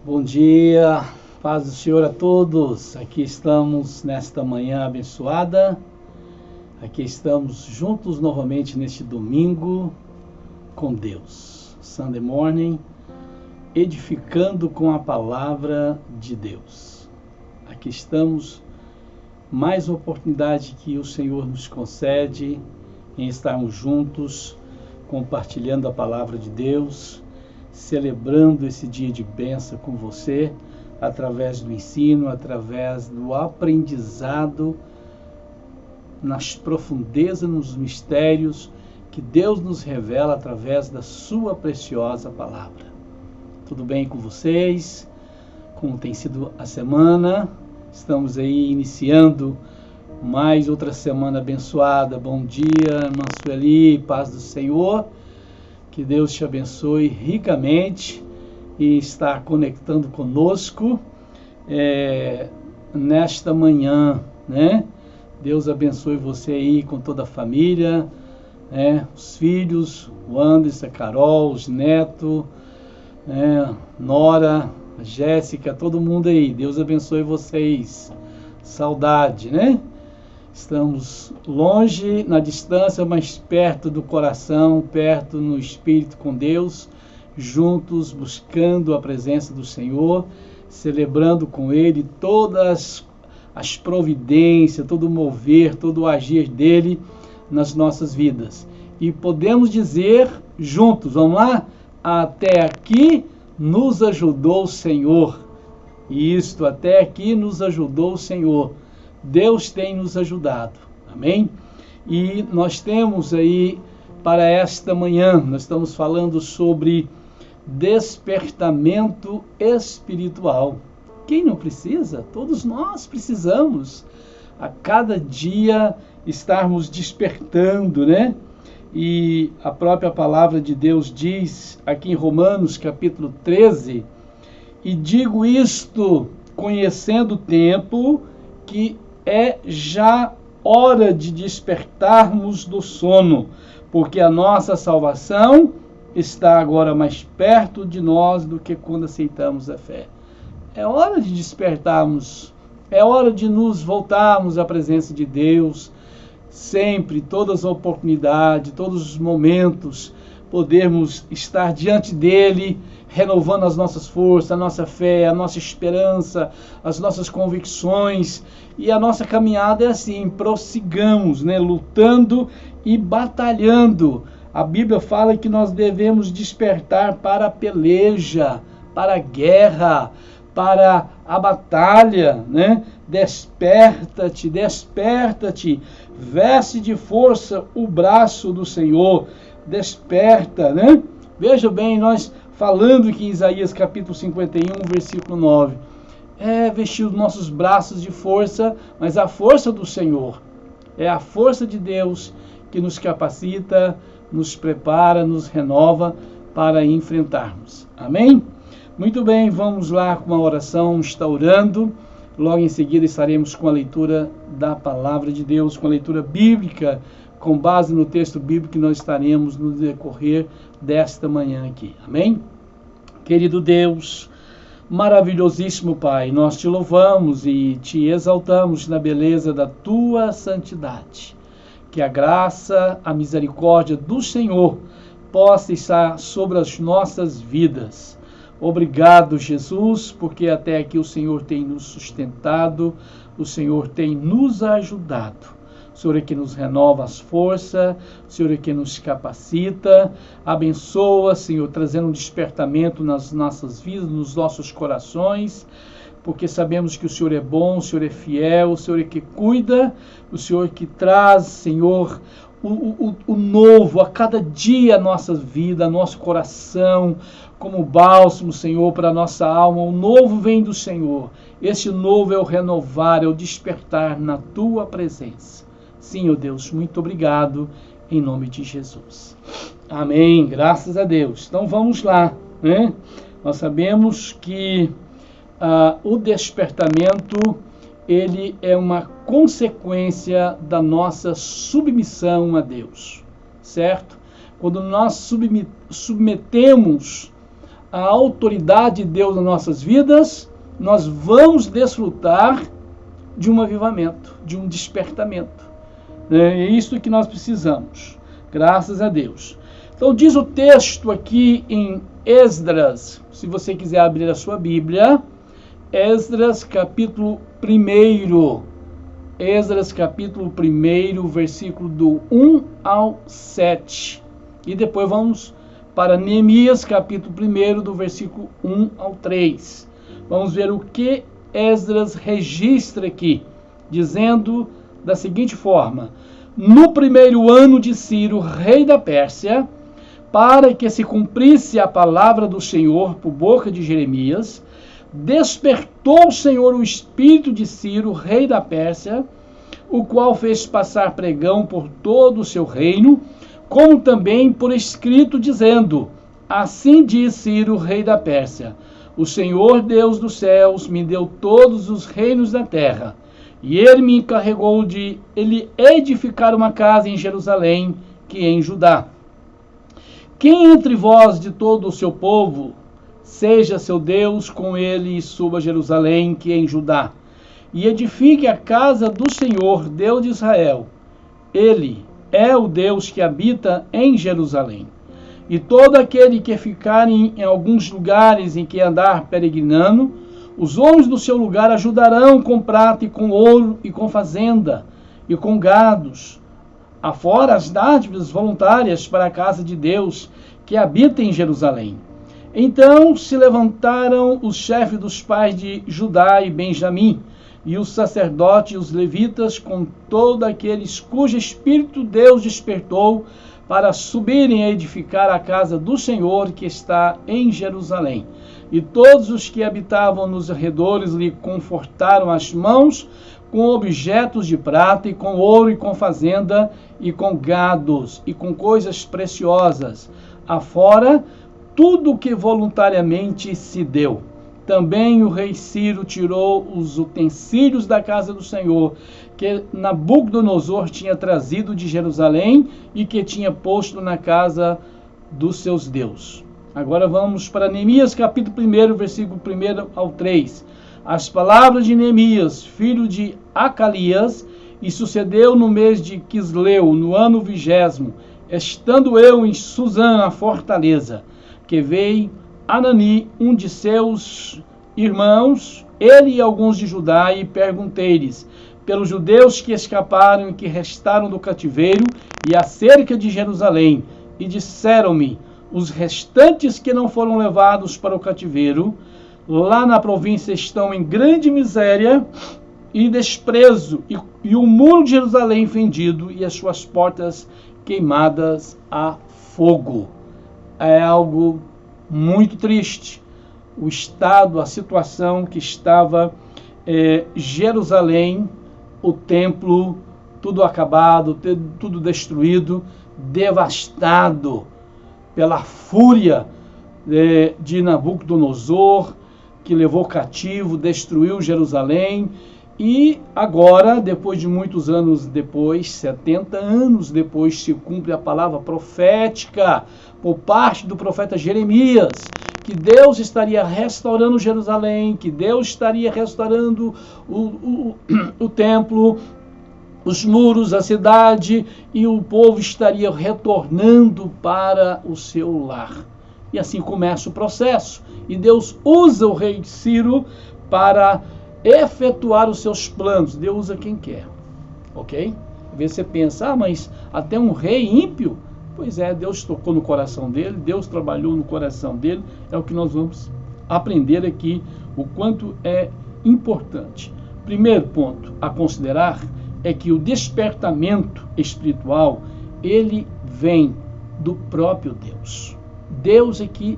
Bom dia, paz do Senhor a todos. Aqui estamos nesta manhã abençoada. Aqui estamos juntos novamente neste domingo com Deus. Sunday morning, edificando com a palavra de Deus. Aqui estamos, mais uma oportunidade que o Senhor nos concede em estarmos juntos, compartilhando a palavra de Deus, celebrando esse dia de bênção com você, através do ensino, através do aprendizado nas profundezas, nos mistérios que Deus nos revela através da sua preciosa palavra. Tudo bem com vocês? Como tem sido a semana? Estamos aí iniciando mais outra semana abençoada. Bom dia, irmã Sueli, paz do Senhor. Que Deus te abençoe ricamente e está conectando conosco nesta manhã, né? Deus abençoe você aí com toda a família, os filhos, o Anderson, a Carol, os netos, Nora, a Jéssica, todo mundo aí. Deus abençoe vocês. Saudade, né? Estamos longe, na distância, mas perto do coração, perto no Espírito com Deus, juntos buscando a presença do Senhor, celebrando com Ele todas as providências, todo o mover, todo o agir dEle nas nossas vidas. E podemos dizer juntos, vamos lá? Até aqui nos ajudou o Senhor. Isto, até aqui nos ajudou o Senhor. Deus tem nos ajudado, amém? E nós temos aí, para esta manhã, nós estamos falando sobre despertamento espiritual. Quem não precisa? Todos nós precisamos, a cada dia, estarmos despertando, né? E a própria palavra de Deus diz, aqui em Romanos, capítulo 13, e digo isto, conhecendo o tempo, que é já hora de despertarmos do sono, porque a nossa salvação está agora mais perto de nós do que quando aceitamos a fé. É hora de despertarmos, é hora de nos voltarmos à presença de Deus, sempre, todas as oportunidades, todos os momentos, podermos estar diante dEle, renovando as nossas forças, a nossa fé, a nossa esperança, as nossas convicções. E a nossa caminhada é assim, prossigamos, né? Lutando e batalhando. A Bíblia fala que nós devemos despertar para a peleja, para a guerra, para a batalha, né? Desperta-te, desperta-te, veste de força o braço do Senhor, desperta, né? Veja bem, nós falando aqui em Isaías capítulo 51, versículo 9, vestir os nossos braços de força, mas a força do Senhor, é a força de Deus que nos capacita, nos prepara, nos renova para enfrentarmos. Amém? Muito bem, vamos lá com uma oração, instaurando. Logo em seguida estaremos com a leitura da palavra de Deus, com a leitura bíblica, com base no texto bíblico que nós estaremos no decorrer desta manhã aqui. Amém? Querido Deus, maravilhosíssimo Pai, nós te louvamos e te exaltamos na beleza da tua santidade. Que a graça, a misericórdia do Senhor possa estar sobre as nossas vidas. Obrigado, Jesus, porque até aqui o Senhor tem nos sustentado, o Senhor tem nos ajudado. O Senhor é que nos renova as forças, o Senhor é que nos capacita, abençoa, Senhor, trazendo um despertamento nas nossas vidas, nos nossos corações, porque sabemos que o Senhor é bom, o Senhor é fiel, o Senhor é que cuida, o Senhor que traz, Senhor, o novo a cada dia a nossa vida, nosso coração, como bálsamo, Senhor, para a nossa alma. O novo vem do Senhor. Esse novo é o renovar, é o despertar na tua presença. Sim, ó Deus, muito obrigado, em nome de Jesus. Amém, graças a Deus. Então vamos lá, né? Nós sabemos que o despertamento, ele é uma consequência da nossa submissão a Deus, certo? Quando nós submetemos a autoridade de Deus nas nossas vidas, nós vamos desfrutar de um avivamento, de um despertamento. É isso que nós precisamos, graças a Deus. Então diz o texto aqui em Esdras, se você quiser abrir a sua Bíblia, Esdras capítulo 1, Esdras capítulo 1, versículo do 1 ao 7. E depois vamos para Neemias capítulo 1, do versículo 1 ao 3. Vamos ver o que Esdras registra aqui, dizendo da seguinte forma: no primeiro ano de Ciro, rei da Pérsia, para que se cumprisse a palavra do Senhor por boca de Jeremias, despertou o Senhor o espírito de Ciro, rei da Pérsia, o qual fez passar pregão por todo o seu reino, como também por escrito, dizendo: assim diz Ciro, rei da Pérsia: o Senhor Deus dos céus me deu todos os reinos da terra, e ele me encarregou de ele edificar uma casa em Jerusalém, que é em Judá. Quem entre vós de todo o seu povo seja seu Deus com ele e suba a Jerusalém, que é em Judá, e edifique a casa do Senhor, Deus de Israel. Ele é o Deus que habita em Jerusalém. E todo aquele que ficar em alguns lugares em que andar peregrinando, os homens do seu lugar ajudarão com prata e com ouro e com fazenda e com gados, afora as dádivas voluntárias para a casa de Deus que habita em Jerusalém. Então se levantaram os chefes dos pais de Judá e Benjamim, e os sacerdotes e os levitas, com todos aqueles cujo espírito Deus despertou, para subirem a edificar a casa do Senhor que está em Jerusalém. E todos os que habitavam nos arredores lhe confortaram as mãos com objetos de prata, e com ouro, e com fazenda, e com gados, e com coisas preciosas, afora tudo o que voluntariamente se deu. Também o rei Ciro tirou os utensílios da casa do Senhor, que Nabucodonosor tinha trazido de Jerusalém e que tinha posto na casa dos seus deuses. Agora vamos para Neemias capítulo 1, versículo 1 ao 3. As palavras de Neemias, filho de Acalias, e sucedeu no mês de Quisleu, no ano 20º, estando eu em Suzã, a fortaleza, que veio Anani, um de seus irmãos, ele e alguns de Judá, e perguntei-lhes pelos judeus que escaparam e que restaram do cativeiro e acerca de Jerusalém, e disseram-me: os restantes que não foram levados para o cativeiro, lá na província estão em grande miséria e desprezo, e o muro de Jerusalém fendido e as suas portas queimadas a fogo. É algo muito triste, o estado, a situação que estava Jerusalém, o templo, tudo acabado, tudo destruído, devastado pela fúria de Nabucodonosor, que levou cativo, destruiu Jerusalém. E agora, depois de muitos anos depois, 70 anos depois, se cumpre a palavra profética por parte do profeta Jeremias, que Deus estaria restaurando Jerusalém, que Deus estaria restaurando o templo, os muros, a cidade, e o povo estaria retornando para o seu lar. E assim começa o processo. E Deus usa o rei Ciro para efetuar os seus planos. Deus usa quem quer, ok? Às vezes você pensa, mas até um rei ímpio? Pois é, Deus tocou no coração dele, Deus trabalhou no coração dele. É o que nós vamos aprender aqui, o quanto é importante. Primeiro ponto a considerar é que o despertamento espiritual, ele vem do próprio Deus. Deus é que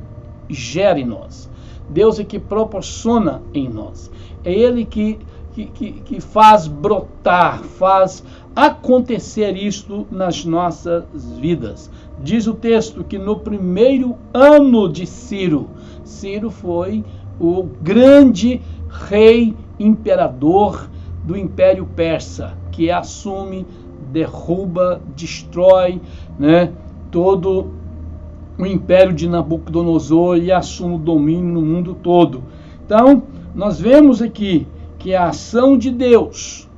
gera em nós. Deus é que proporciona em nós. É Ele que faz brotar, faz acontecer isto nas nossas vidas. Diz o texto que no primeiro ano de Ciro, Ciro foi o grande rei imperador do Império Persa, que assume, derruba, destrói, né, todo o império de Nabucodonosor e assume o domínio no mundo todo. Então, nós vemos aqui que a ação de Deus,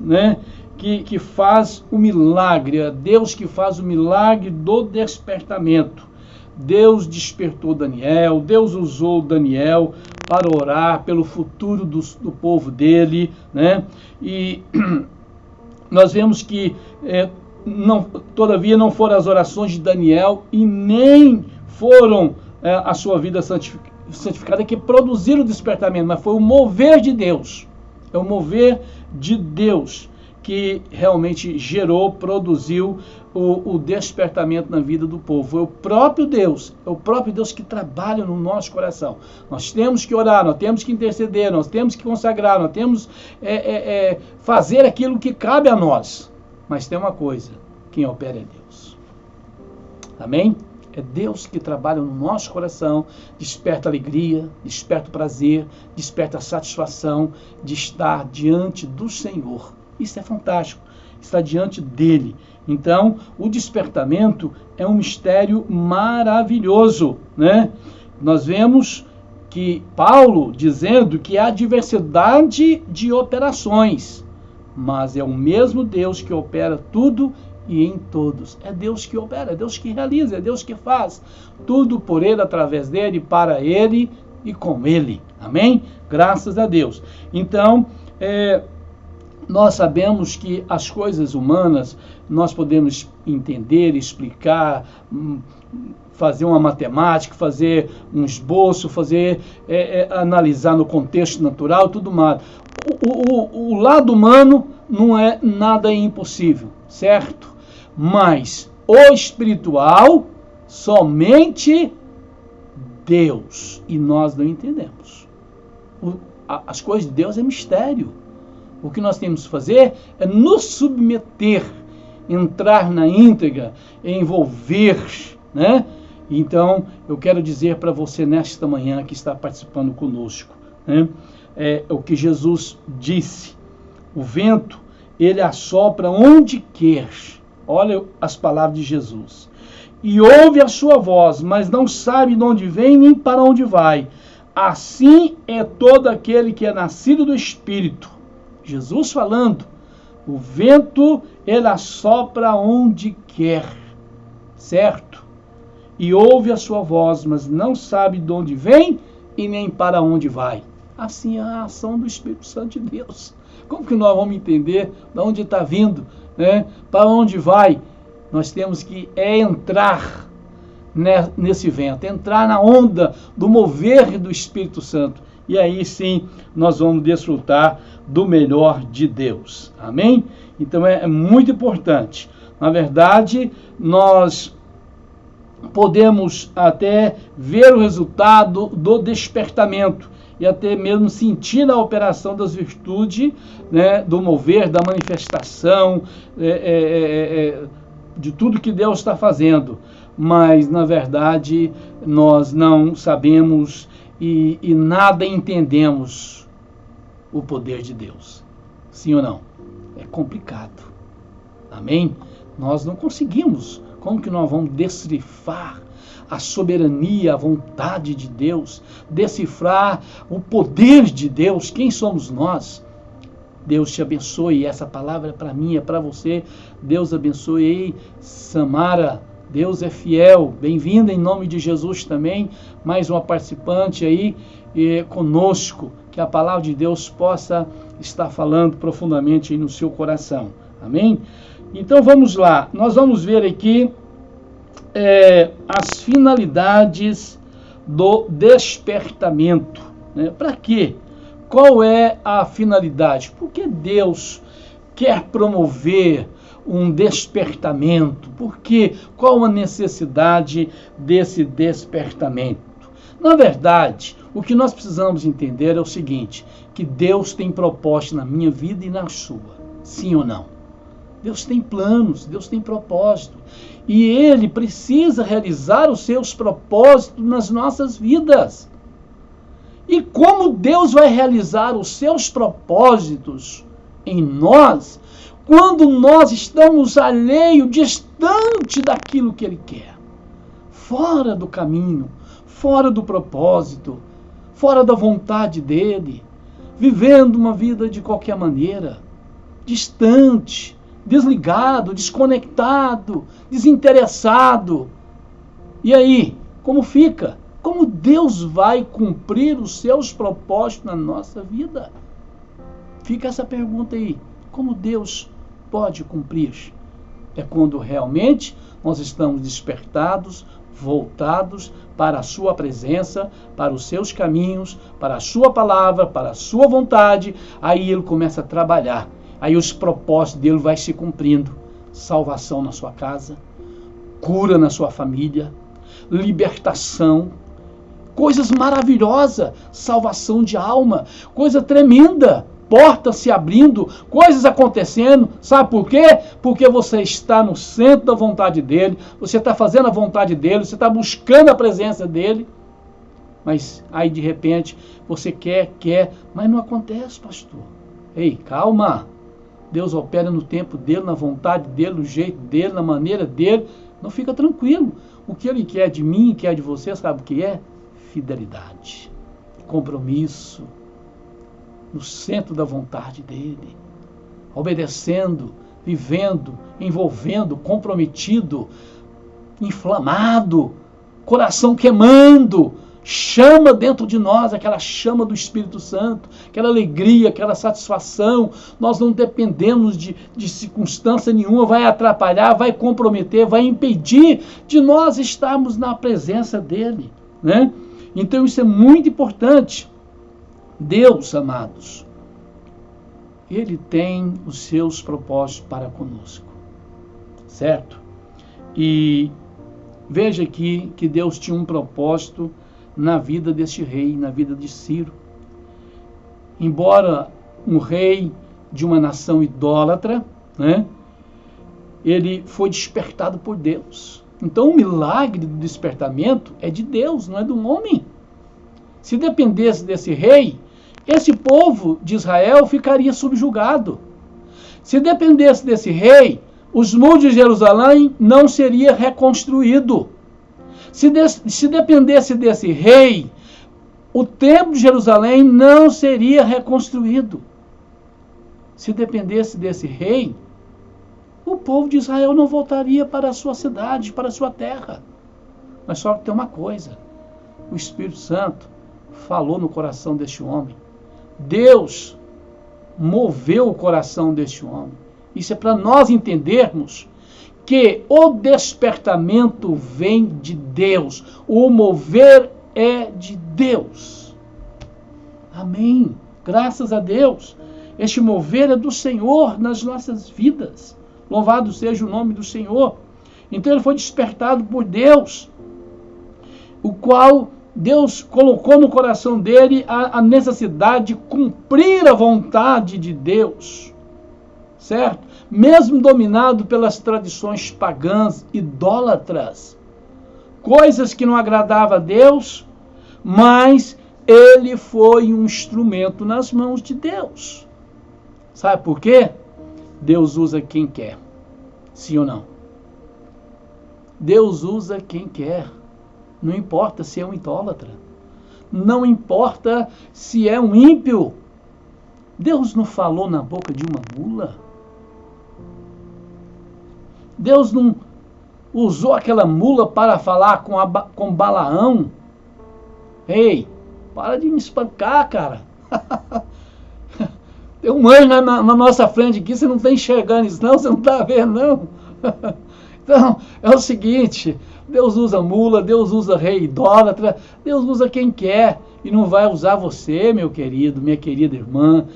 né, que faz o milagre, é Deus que faz o milagre do despertamento. Deus despertou Daniel, Deus usou Daniel para orar pelo futuro do povo dele, né? E nós vemos que todavia não foram as orações de Daniel e nem foram a sua vida santificada que produziram o despertamento, mas foi o mover de Deus. É o mover de Deus que realmente produziu o despertamento na vida do povo. É o próprio Deus que trabalha no nosso coração. Nós temos que orar, nós temos que interceder, nós temos que consagrar, nós temos fazer aquilo que cabe a nós. Mas tem uma coisa, quem opera é Deus. Amém? É Deus que trabalha no nosso coração, desperta alegria, desperta prazer, desperta a satisfação de estar diante do Senhor. Isso é fantástico, estar diante dele. Então, o despertamento é um mistério maravilhoso, né? Nós vemos que Paulo dizendo que há diversidade de operações, mas é o mesmo Deus que opera tudo e em todos. É Deus que opera, é Deus que realiza, é Deus que faz tudo por ele, através dele, para ele e com ele. Amém? Graças a Deus. Então, nós sabemos que as coisas humanas nós podemos entender, explicar, fazer uma matemática, fazer um esboço, analisar no contexto natural, tudo mais. O lado humano não é nada impossível, certo? Mas o espiritual, somente Deus. E nós não entendemos. As coisas de Deus é mistério. O que nós temos que fazer é nos submeter, entrar na íntegra, envolver, né? Então, eu quero dizer para você nesta manhã que está participando conosco, né? O que Jesus disse, o vento, ele assopra onde quer. Olha as palavras de Jesus. E ouve a sua voz, mas não sabe de onde vem nem para onde vai. Assim é todo aquele que é nascido do Espírito. Jesus falando, o vento, ele assopra onde quer, certo? E ouve a sua voz, mas não sabe de onde vem e nem para onde vai. Assim é a ação do Espírito Santo de Deus. Como que nós vamos entender de onde está vindo, né? Para onde vai? Nós temos que entrar nesse vento, entrar na onda do mover do Espírito Santo. E aí sim nós vamos desfrutar do melhor de Deus. Amém? Então é muito importante. Na verdade, nós podemos até ver o resultado do despertamento e até mesmo sentir a operação das virtudes, né, do mover, da manifestação, de tudo que Deus está fazendo. Mas, na verdade, nós não sabemos e nada entendemos o poder de Deus. Sim ou não? É complicado. Amém? Nós não conseguimos. Como que nós vamos decifrar a soberania, a vontade de Deus, decifrar o poder de Deus? Quem somos nós? Deus te abençoe. Essa palavra é para mim, é para você. Deus abençoe. Ei, Samara, Deus é fiel. Bem-vinda em nome de Jesus também. Mais uma participante aí conosco. Que a palavra de Deus possa estar falando profundamente aí no seu coração. Amém? Então vamos lá. Nós vamos ver aqui as finalidades do despertamento. Né? Para quê? Qual é a finalidade? Porque Deus quer promover um despertamento. Porque qual a necessidade desse despertamento? Na verdade, o que nós precisamos entender é o seguinte, que Deus tem propósito na minha vida e na sua. Sim ou não? Deus tem planos, Deus tem propósito. E Ele precisa realizar os seus propósitos nas nossas vidas. E como Deus vai realizar os seus propósitos em nós, quando nós estamos alheios, distante daquilo que Ele quer? fora do caminho, fora do propósito, fora da vontade dele, vivendo uma vida de qualquer maneira, distante, desligado, desconectado, desinteressado. E aí, como fica? Como Deus vai cumprir os seus propósitos na nossa vida? Fica essa pergunta aí. Como Deus pode cumprir? É quando realmente nós estamos despertados, voltados para a sua presença, para os seus caminhos, para a sua palavra, para a sua vontade. Aí ele começa a trabalhar. Aí os propósitos dele vai se cumprindo. Salvação na sua casa, cura na sua família, libertação, coisas maravilhosas, salvação de alma, coisa tremenda, portas se abrindo, coisas acontecendo. Sabe por quê? Porque você está no centro da vontade dele, você está fazendo a vontade dele, você está buscando a presença dele. Mas aí de repente você quer, mas não acontece, pastor. Ei, calma. Deus opera no tempo dele, na vontade dele, no jeito dele, na maneira dele. Não fica tranquilo. O que ele quer de mim, quer de você, sabe o que é? Fidelidade, compromisso, no centro da vontade dele, obedecendo, vivendo, envolvendo, comprometido, inflamado, coração queimando, chama dentro de nós, aquela chama do Espírito Santo, aquela alegria, aquela satisfação. Nós não dependemos de circunstância nenhuma, vai atrapalhar, vai comprometer, vai impedir de nós estarmos na presença dele, né? Então isso é muito importante. Deus, amados, ele tem os seus propósitos para conosco, certo? E veja aqui que Deus tinha um propósito na vida deste rei, na vida de Ciro. Embora um rei de uma nação idólatra, né, ele foi despertado por Deus. Então o milagre do despertamento é de Deus, não é do homem. Se dependesse desse rei, esse povo de Israel ficaria subjugado. Se dependesse desse rei, os muros de Jerusalém não seria reconstruído. Se dependesse desse rei, o templo de Jerusalém não seria reconstruído. Se dependesse desse rei, o povo de Israel não voltaria para a sua cidade, para a sua terra. Mas só que tem uma coisa: o Espírito Santo falou no coração deste homem. Deus moveu o coração deste homem. Isso é para nós entendermos que o despertamento vem de Deus. O mover é de Deus. Amém. Graças a Deus. Este mover é do Senhor nas nossas vidas. Louvado seja o nome do Senhor. Então ele foi despertado por Deus, o qual Deus colocou no coração dele a necessidade de cumprir a vontade de Deus, certo? Mesmo dominado pelas tradições pagãs, idólatras, coisas que não agradavam a Deus, mas ele foi um instrumento nas mãos de Deus. Sabe por quê? Deus usa quem quer, sim ou não? Deus usa quem quer. Não importa se é um idólatra. Não importa se é um ímpio. Deus não falou na boca de uma mula. Deus não usou aquela mula para falar com Balaão. Ei, para de me espancar, cara. Tem um anjo na nossa frente aqui, você não está enxergando isso não? Você não está vendo não? Então, é o seguinte: Deus usa mula, Deus usa rei idólatra, Deus usa quem quer e não vai usar você, meu querido, minha querida irmã.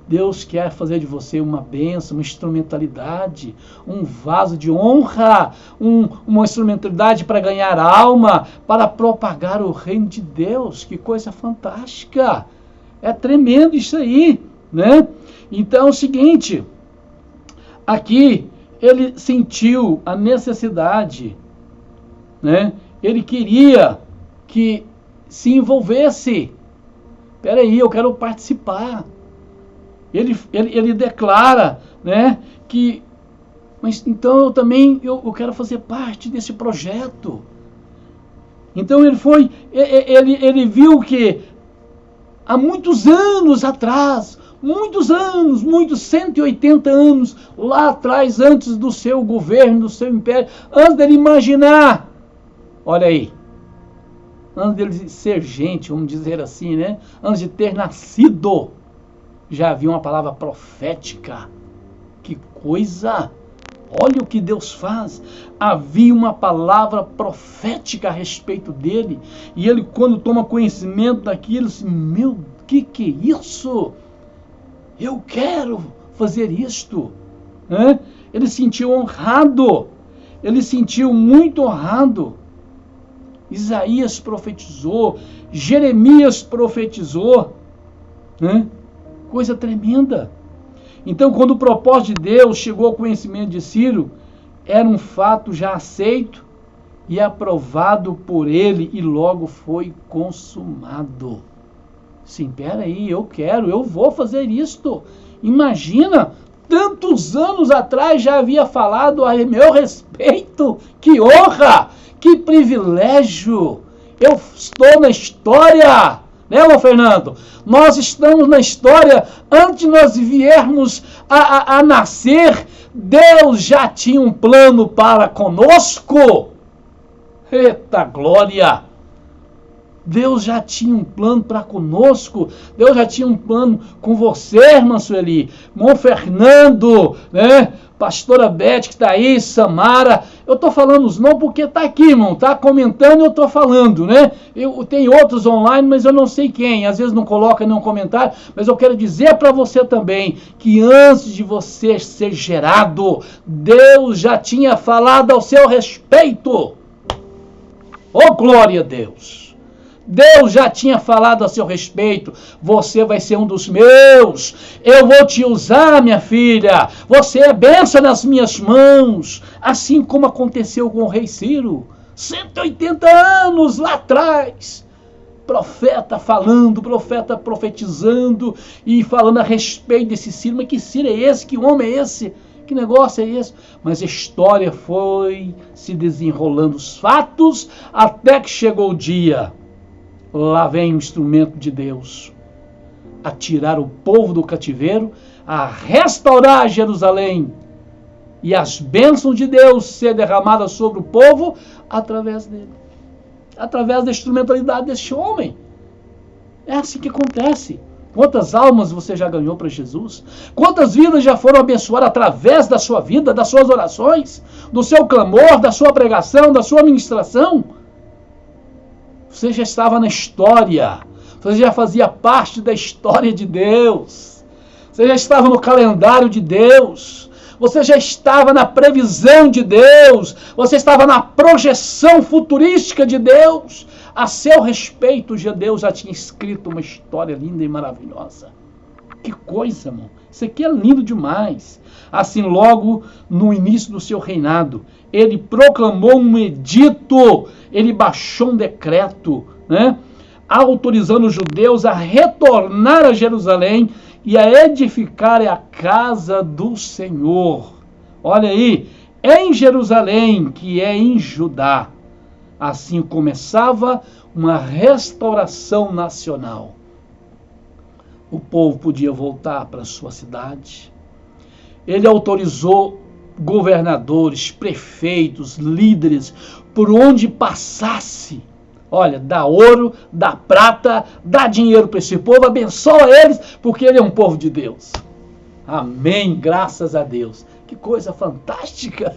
Deus quer fazer de você uma bênção, uma instrumentalidade, um vaso de honra, uma instrumentalidade para ganhar alma, para propagar o reino de Deus. Que coisa fantástica! É tremendo isso aí, né? Então é o seguinte, aqui ele sentiu a necessidade, né? Ele queria que se envolvesse. Espera aí, eu quero participar. Ele declara, né, mas então eu quero fazer parte desse projeto. Então ele viu que há muitos anos atrás, muitos 180 anos lá atrás, antes do seu governo, do seu império, antes dele imaginar, olha aí, antes dele ser gente, vamos dizer assim, né? Antes de ter nascido, já havia uma palavra profética. Que coisa! Olha o que Deus faz. Havia uma palavra profética a respeito dele. E ele, quando toma conhecimento daquilo, assim, meu, que é isso? Eu quero fazer isto. Ele se sentiu honrado. Ele se sentiu muito honrado. Isaías profetizou. Jeremias profetizou. Coisa tremenda. Então, quando o propósito de Deus chegou ao conhecimento de Ciro, era um fato já aceito e aprovado por ele, e logo foi consumado. Sim, peraí, eu vou fazer isto. Imagina, tantos anos atrás já havia falado a meu respeito. Que honra, que privilégio. Eu estou na história. Né, Luan Fernando? Nós estamos na história. Antes de nós viermos a nascer, Deus já tinha um plano para conosco. Eita glória! Deus já tinha um plano para conosco. Deus já tinha um plano com você, irmã Sueli, irmão Fernando, né? Pastora Beth que está aí, Samara. Eu estou falando os nomes porque está aqui, irmão. Está comentando, eu estou falando, né? Tem outros online, mas eu não sei quem. Às vezes não coloca nenhum comentário. Mas eu quero dizer para você também que antes de você ser gerado, Deus já tinha falado ao seu respeito. Oh, glória a Deus! Deus já tinha falado a seu respeito. Você vai ser um dos meus. Eu vou te usar, minha filha. Você é bênção nas minhas mãos. Assim como aconteceu com o rei Ciro. 180 anos lá atrás. Profeta falando, profeta profetizando e falando a respeito desse Ciro. Mas que Ciro é esse? Que homem é esse? Que negócio é esse? Mas a história foi se desenrolando, os fatos, até que chegou o dia. Lá vem o instrumento de Deus a tirar o povo do cativeiro, a restaurar Jerusalém e as bênçãos de Deus ser derramadas sobre o povo através dele, através da instrumentalidade deste homem. É assim que acontece. Quantas almas você já ganhou para Jesus? Quantas vidas já foram abençoadas através da sua vida, das suas orações, do seu clamor, da sua pregação, da sua ministração? Você já estava na história. Você já fazia parte da história de Deus. Você já estava no calendário de Deus. Você já estava na previsão de Deus. Você estava na projeção futurística de Deus. A seu respeito, Deus já tinha escrito uma história linda e maravilhosa. Que coisa, irmão. Isso aqui é lindo demais. Assim, logo no início do seu reinado, ele proclamou um edito, ele baixou um decreto, né, autorizando os judeus a retornar a Jerusalém e a edificar a casa do Senhor. Olha aí, é em Jerusalém, que é em Judá. Assim começava uma restauração nacional. O povo podia voltar para sua cidade. Ele autorizou governadores, prefeitos, líderes, por onde passasse. Olha, dá ouro, dá prata, dá dinheiro para esse povo, abençoa eles, porque ele é um povo de Deus. Amém, graças a Deus. Que coisa fantástica,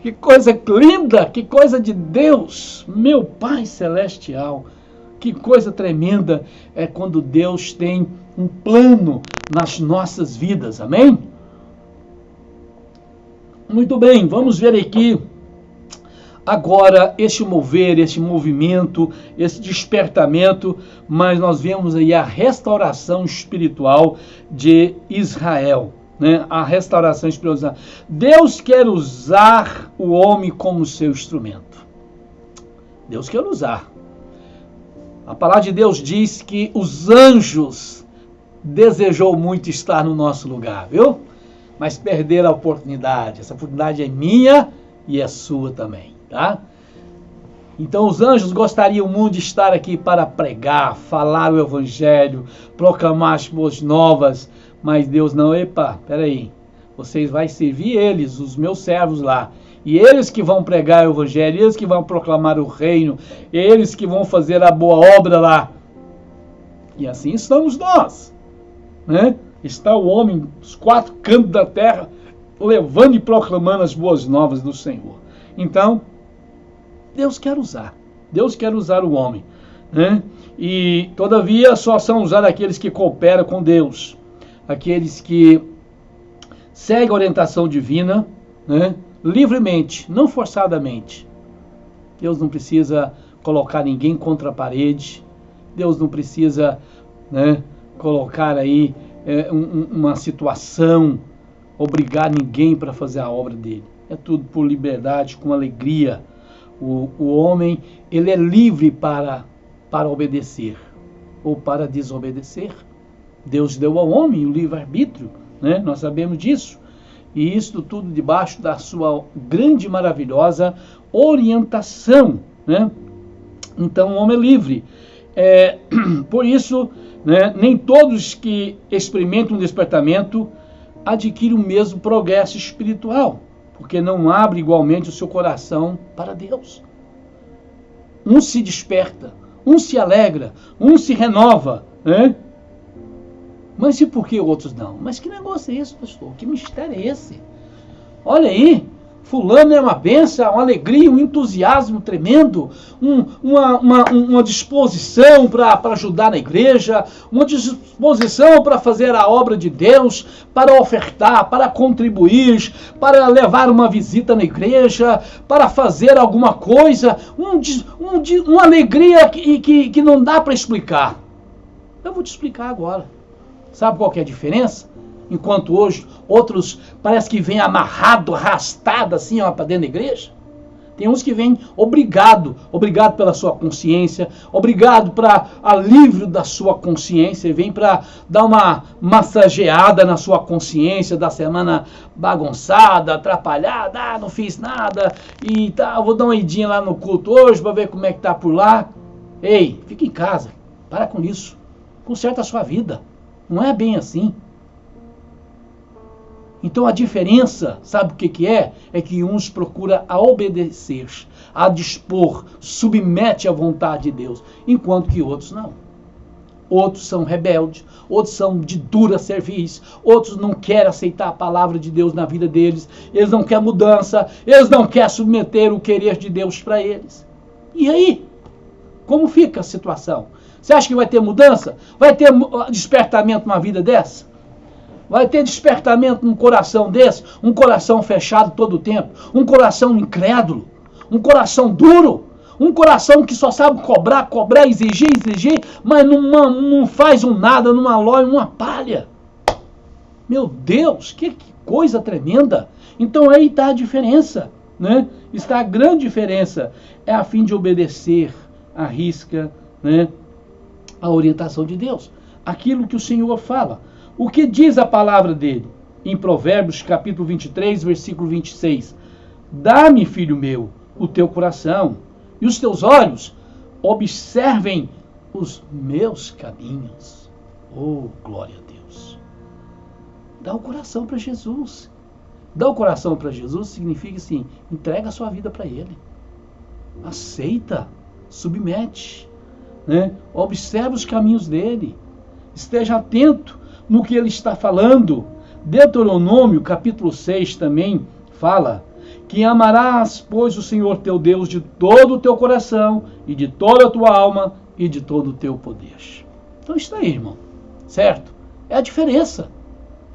que coisa linda, que coisa de Deus, meu Pai Celestial. Que coisa tremenda é quando Deus tem um plano nas nossas vidas, amém? Muito bem, vamos ver aqui agora este mover, este movimento, esse despertamento, mas nós vemos aí a restauração espiritual de Israel, né? A restauração espiritual. Deus quer usar o homem como seu instrumento. Deus quer usar. A palavra de Deus diz que os anjos desejou muito estar no nosso lugar, viu? Mas perderam a oportunidade. Essa oportunidade é minha e é sua também, tá? Então os anjos gostariam muito de estar aqui para pregar, falar o evangelho, proclamar as boas novas, mas Deus não, epa, peraí, vocês vão servir eles, os meus servos lá, e eles que vão pregar o evangelho, eles que vão proclamar o reino, eles que vão fazer a boa obra lá. E assim estamos nós, né? Está o homem dos quatro cantos da terra, levando e proclamando as boas novas do Senhor. Então, Deus quer usar o homem, né? E todavia só são usados aqueles que cooperam com Deus, aqueles que seguem a orientação divina, né? Livremente, não forçadamente. Deus não precisa colocar ninguém contra a parede, Deus não precisa, né, colocar aí uma situação, obrigar ninguém para fazer a obra dele. É tudo por liberdade, com alegria. O homem, ele é livre para obedecer ou para desobedecer. Deus deu ao homem o livre-arbítrio, né? Nós sabemos disso. E isso tudo debaixo da sua grande e maravilhosa orientação, né? Então o homem é livre. Por isso, né, nem todos que experimentam um despertamento adquirem o mesmo progresso espiritual, porque não abre igualmente o seu coração para Deus. Um se desperta, um se alegra, um se renova, né? Mas e por que outros não? Mas que negócio é esse, pastor? Que mistério é esse? Olha aí, fulano é uma bênção, uma alegria, um entusiasmo tremendo, uma disposição para ajudar na igreja, uma disposição para fazer a obra de Deus, para ofertar, para contribuir, para levar uma visita na igreja, para fazer alguma coisa, uma alegria que não dá para explicar. Eu vou te explicar agora. Sabe qual que é a diferença? Enquanto hoje outros parece que vêm amarrado, arrastado assim para dentro da igreja. Tem uns que vêm obrigado pela sua consciência, obrigado para alívio da sua consciência, vem para dar uma massageada na sua consciência da semana bagunçada, atrapalhada, não fiz nada e tá, vou dar uma idinha lá no culto hoje para ver como é que tá por lá. Ei, fica em casa, para com isso, conserta a sua vida. Não é bem assim. Então a diferença, sabe o que é? É que uns procuram a obedecer, a dispor, submete à vontade de Deus, enquanto que outros não. Outros são rebeldes, outros são de dura serviço, outros não querem aceitar a palavra de Deus na vida deles, eles não querem mudança, eles não querem submeter o querer de Deus para eles. E aí? Como fica a situação? Você acha que vai ter mudança? Vai ter despertamento numa vida dessa? Vai ter despertamento num coração desse? Um coração fechado todo o tempo? Um coração incrédulo? Um coração duro? Um coração que só sabe cobrar, exigir, mas não faz um nada, numa loja, uma palha? Meu Deus, que coisa tremenda! Então aí está a diferença, né? Está a grande diferença. É a fim de obedecer à risca, né, a orientação de Deus, aquilo que o Senhor fala. O que diz a palavra dele? Em Provérbios capítulo 23, versículo 26. Dá-me, filho meu, o teu coração, e os teus olhos observem os meus caminhos. Oh, glória a Deus. Dá o coração para Jesus. Dá o coração para Jesus significa assim, entrega a sua vida para Ele. Aceita, submete, né? Observa os caminhos dele. Esteja atento no que ele está falando. Deuteronômio capítulo 6 também fala que amarás, pois, o Senhor teu Deus de todo o teu coração e de toda a tua alma e de todo o teu poder. Então está aí, irmão, certo? É a diferença.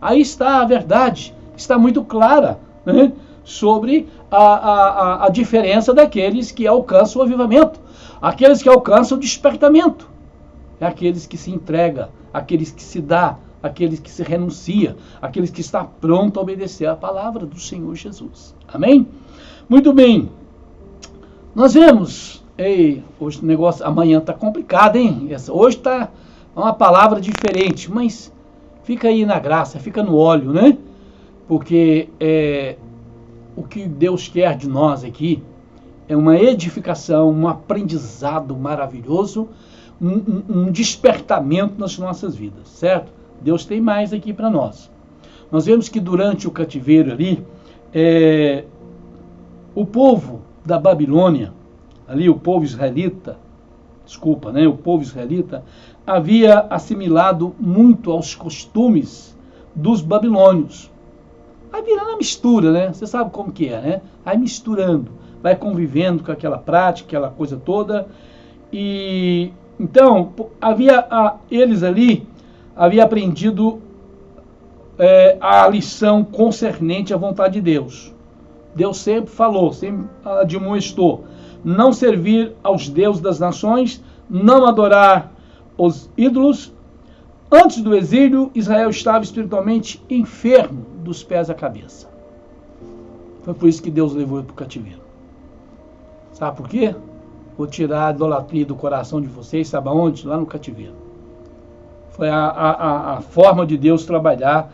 Aí está a verdade, está muito clara, né, sobre a diferença daqueles que alcançam o avivamento, aqueles que alcançam o despertamento, é aqueles que se entregam, aqueles que se dá, aqueles que se renuncia, aqueles que está pronto a obedecer a palavra do Senhor Jesus. Amém? Muito bem. Nós vemos, hoje o negócio, amanhã está complicado, hein? Hoje está uma palavra diferente, mas fica aí na graça, fica no óleo, né? Porque o que Deus quer de nós aqui é uma edificação, um aprendizado maravilhoso, um despertamento nas nossas vidas, certo? Deus tem mais aqui para nós. Nós vemos que durante o cativeiro ali, o povo da Babilônia, ali o povo israelita, o povo israelita havia assimilado muito aos costumes dos babilônios. Vai virando a mistura, né? Você sabe como que é, né? Vai misturando, vai convivendo com aquela prática, aquela coisa toda. E então, eles ali haviam aprendido a lição concernente à vontade de Deus. Deus sempre falou, sempre admoestou: não servir aos deuses das nações, não adorar os ídolos. Antes do exílio, Israel estava espiritualmente enfermo dos pés à cabeça. Foi por isso que Deus levou ele para o cativeiro. Sabe por quê? Vou tirar a idolatria do coração de vocês, sabe aonde? Lá no cativeiro. Foi a forma de Deus trabalhar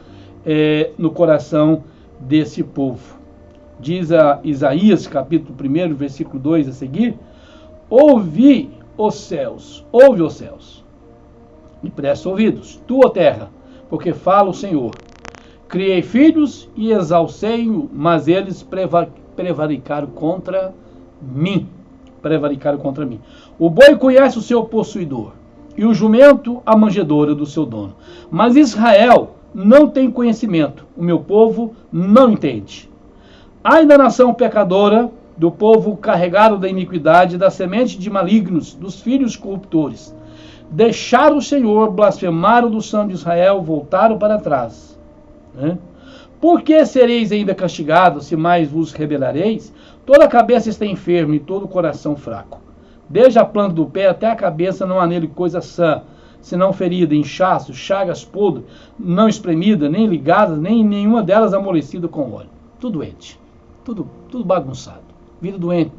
no coração desse povo. Diz a Isaías, capítulo 1, versículo 2 a seguir: ouve os céus, e presta ouvidos, tu, ó terra, porque fala o Senhor. Criei filhos e exalcei-o, mas eles prevaricaram contra mim. O boi conhece o seu possuidor, e o jumento a manjedoura do seu dono. Mas Israel não tem conhecimento, o meu povo não entende. Ai da nação pecadora, do povo carregado da iniquidade, da semente de malignos, dos filhos corruptores. Deixaram o Senhor, blasfemaram do santo de Israel, voltaram para trás. Por que sereis ainda castigados, se mais vos rebelareis? Toda a cabeça está enferma e todo o coração fraco. Desde a planta do pé até a cabeça não há nele coisa sã, senão ferida, inchaço, chagas podres, não espremida, nem ligada, nem nenhuma delas amolecida com óleo. Tudo doente, tudo bagunçado, vida doente,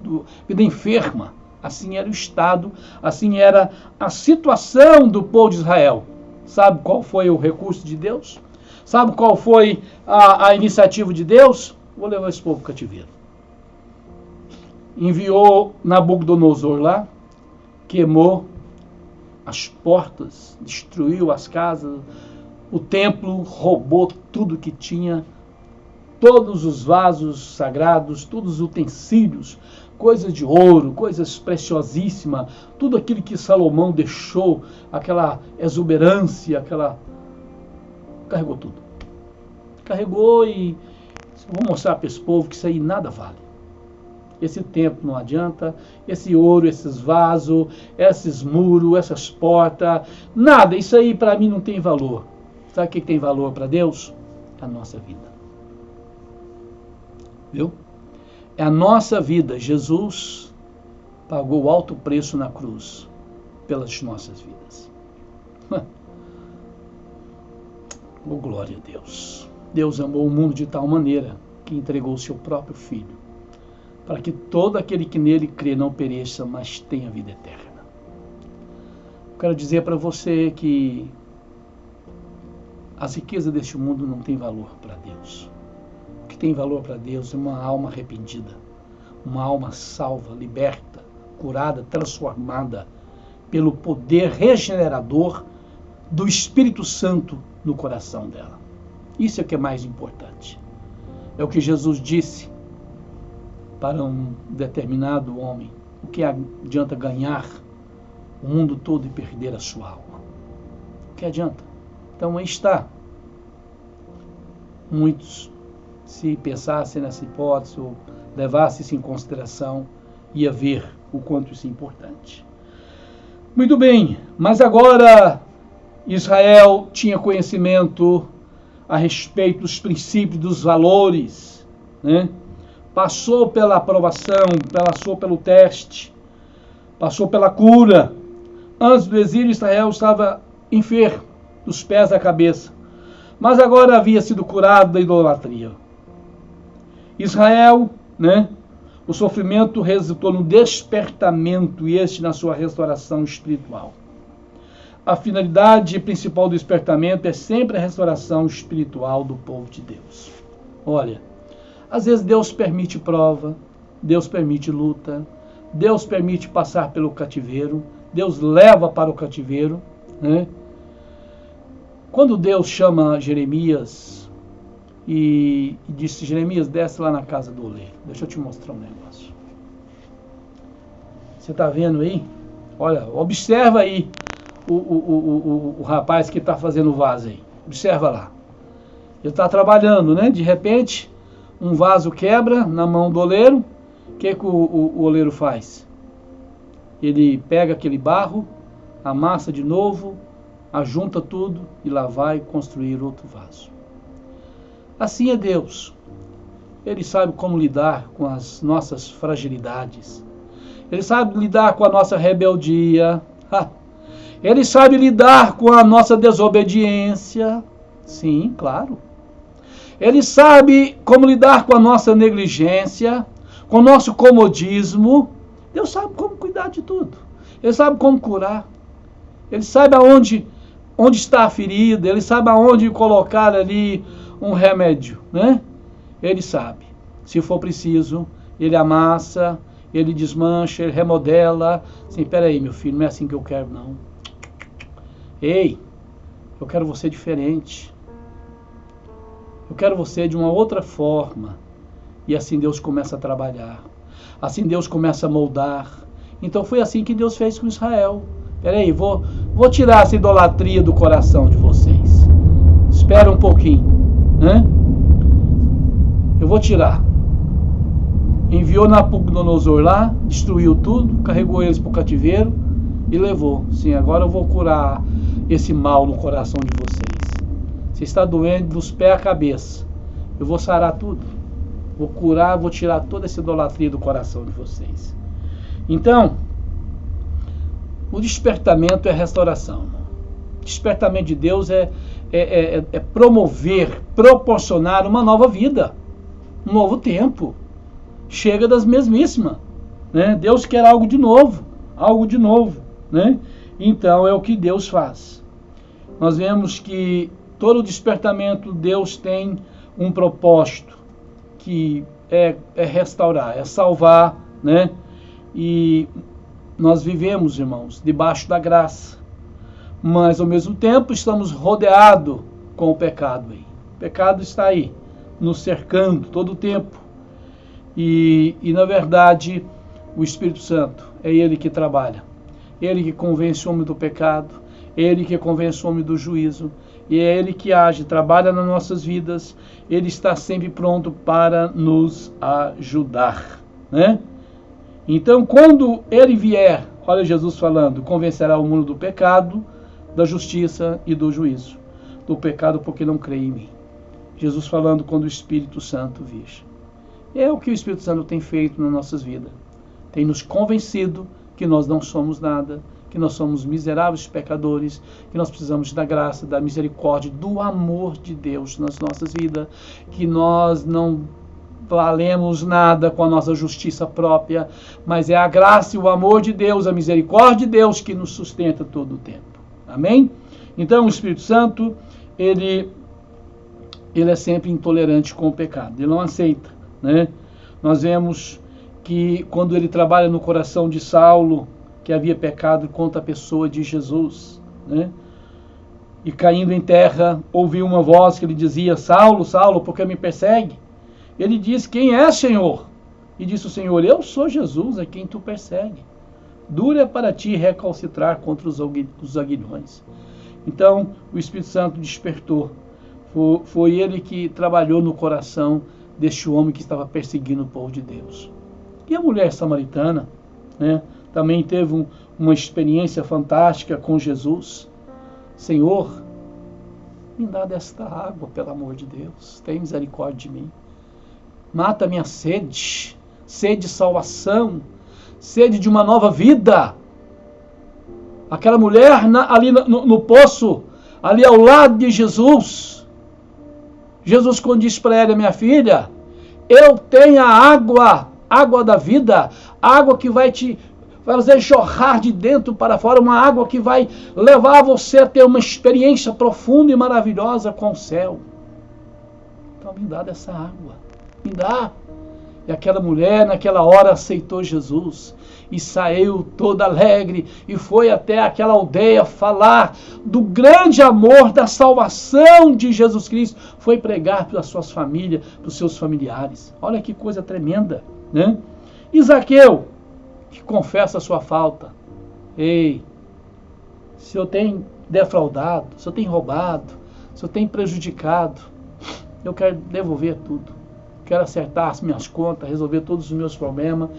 vida enferma. Assim era o estado, assim era a situação do povo de Israel. Sabe qual foi o recurso de Deus? Sabe qual foi a iniciativa de Deus? Vou levar esse povo para o cativeiro. Enviou Nabucodonosor lá, queimou as portas, destruiu as casas, o templo, roubou tudo que tinha, todos os vasos sagrados, todos os utensílios, coisas de ouro, coisas preciosíssimas, tudo aquilo que Salomão deixou, aquela exuberância, carregou tudo. Carregou e vou mostrar para esse povo que isso aí nada vale. Esse templo não adianta, esse ouro, esses vasos, esses muros, essas portas, nada, isso aí para mim não tem valor. Sabe o que tem valor para Deus? A nossa vida. Viu? É a nossa vida. Jesus pagou alto preço na cruz pelas nossas vidas. Oh, glória a Deus. Deus amou o mundo de tal maneira que entregou o seu próprio Filho, para que todo aquele que nele crê não pereça, mas tenha vida eterna. Quero dizer para você que as riquezas deste mundo não têm valor para Deus. O que tem valor para Deus é uma alma arrependida, uma alma salva, liberta, curada, transformada pelo poder regenerador do Espírito Santo no coração dela. Isso é o que é mais importante. É o que Jesus disse para um determinado homem: o que adianta ganhar o mundo todo e perder a sua alma? O que adianta? Então aí está. Muitos, se pensassem nessa hipótese ou levassem isso em consideração, ia ver o quanto isso é importante. Muito bem, mas agora Israel tinha conhecimento a respeito dos princípios, dos valores, né? Passou pela aprovação, passou pelo teste, passou pela cura. Antes do exílio, Israel estava enfermo, dos pés à cabeça, mas agora havia sido curado da idolatria. Israel, né? O sofrimento resultou no despertamento, e este na sua restauração espiritual. A finalidade principal do despertamento é sempre a restauração espiritual do povo de Deus. Olha, às vezes Deus permite prova, Deus permite luta, Deus permite passar pelo cativeiro, Deus leva para o cativeiro, né? Quando Deus chama Jeremias e disse, Jeremias, desce lá na casa do oleiro, deixa eu te mostrar um negócio. Você está vendo aí? Olha, observa aí o rapaz que está fazendo o vaso aí. Observa lá. Ele está trabalhando, né? De repente, um vaso quebra na mão do oleiro. O que o oleiro faz? Ele pega aquele barro, amassa de novo, ajunta tudo e lá vai construir outro vaso. Assim é Deus. Ele sabe como lidar com as nossas fragilidades. Ele sabe lidar com a nossa rebeldia. Ele sabe lidar com a nossa desobediência. Sim, claro. Ele sabe como lidar com a nossa negligência, com o nosso comodismo. Deus sabe como cuidar de tudo. Ele sabe como curar. Ele sabe onde está a ferida. Ele sabe aonde colocar ali um remédio, né? Ele sabe. Se for preciso, ele amassa, ele desmancha, ele remodela. Assim, peraí, meu filho, não é assim que eu quero, não. Ei, eu quero você diferente. Eu quero você de uma outra forma. E assim Deus começa a trabalhar. Assim Deus começa a moldar. Então foi assim que Deus fez com Israel. Peraí, vou tirar essa idolatria do coração de vocês. Espera um pouquinho, né? Eu vou tirar. Enviou Nabucodonosor lá, destruiu tudo, carregou eles para o cativeiro e levou. Sim, agora eu vou curar esse mal no coração de vocês. Você está doendo dos pés à cabeça. Eu vou sarar tudo. Vou curar, vou tirar toda essa idolatria do coração de vocês. Então, o despertamento é restauração. O despertamento de Deus é promover, proporcionar uma nova vida, um novo tempo. Chega das mesmíssimas, né? Deus quer algo de novo, né? Então é o que Deus faz. Nós vemos que todo despertamento Deus tem um propósito, que é restaurar, é salvar, né? E nós vivemos, irmãos, debaixo da graça, mas ao mesmo tempo estamos rodeados com o pecado aí. O pecado está aí, nos cercando todo o tempo. E na verdade, o Espírito Santo é Ele que trabalha. Ele que convence o homem do pecado, Ele que convence o homem do juízo, e é Ele que age, trabalha nas nossas vidas. Ele está sempre pronto para nos ajudar, né? Então, quando Ele vier, olha Jesus falando, convencerá o mundo do pecado, da justiça e do juízo. Do pecado porque não crê em mim. Jesus falando quando o Espírito Santo vir. É o que o Espírito Santo tem feito nas nossas vidas. Tem nos convencido que nós não somos nada, que nós somos miseráveis pecadores, que nós precisamos da graça, da misericórdia, do amor de Deus nas nossas vidas, que nós não valemos nada com a nossa justiça própria, mas é a graça e o amor de Deus, a misericórdia de Deus que nos sustenta todo o tempo. Amém? Então o Espírito Santo, ele é sempre intolerante com o pecado, ele não aceita, né? Nós vemos que quando ele trabalha no coração de Saulo, que havia pecado contra a pessoa de Jesus, né? E caindo em terra, ouviu uma voz que lhe dizia, Saulo, Saulo, por que me persegue? Ele disse, quem é, Senhor? E disse o Senhor, eu sou Jesus, a quem tu persegue. Duro é para ti recalcitrar contra os aguilhões. Então, o Espírito Santo despertou. Foi ele que trabalhou no coração deste homem que estava perseguindo o povo de Deus. E a mulher samaritana, né, também teve uma experiência fantástica com Jesus. Senhor, me dá desta água, pelo amor de Deus. Tem misericórdia de mim. Mata a minha sede, sede de salvação, sede de uma nova vida. Aquela mulher ali no poço, ali ao lado de Jesus. Jesus quando disse para ela, minha filha, eu tenho a água da vida, água que vai fazer jorrar de dentro para fora, uma água que vai levar você a ter uma experiência profunda e maravilhosa com o céu. Então me dá dessa água, me dá. E aquela mulher, naquela hora, aceitou Jesus e saiu toda alegre e foi até aquela aldeia falar do grande amor, da salvação de Jesus Cristo. Foi pregar para as suas famílias, para os seus familiares. Olha que coisa tremenda, né? E Zaqueu, que confessa a sua falta. Ei, se eu tenho defraudado, se eu tenho roubado, se eu tenho prejudicado, eu quero devolver tudo. Quero acertar as minhas contas, resolver todos os meus problemas.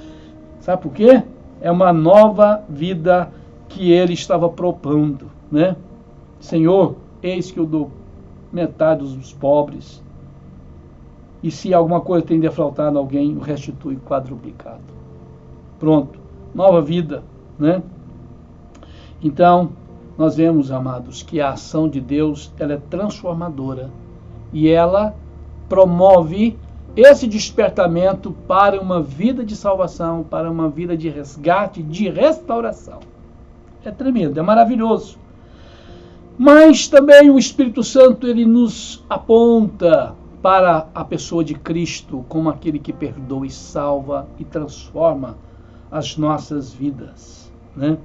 Sabe por quê? É uma nova vida que ele estava propondo, né? Senhor, eis que eu dou metade dos pobres. E se alguma coisa tem defraudado alguém, o restitui quadruplicado. Pronto, nova vida, né? Então, nós vemos, amados, que a ação de Deus, ela é transformadora e ela promove esse despertamento para uma vida de salvação, para uma vida de resgate, de restauração. É tremendo, é maravilhoso. Mas também o Espírito Santo, ele nos aponta para a pessoa de Cristo como aquele que perdoa e salva e transforma as nossas vidas, né?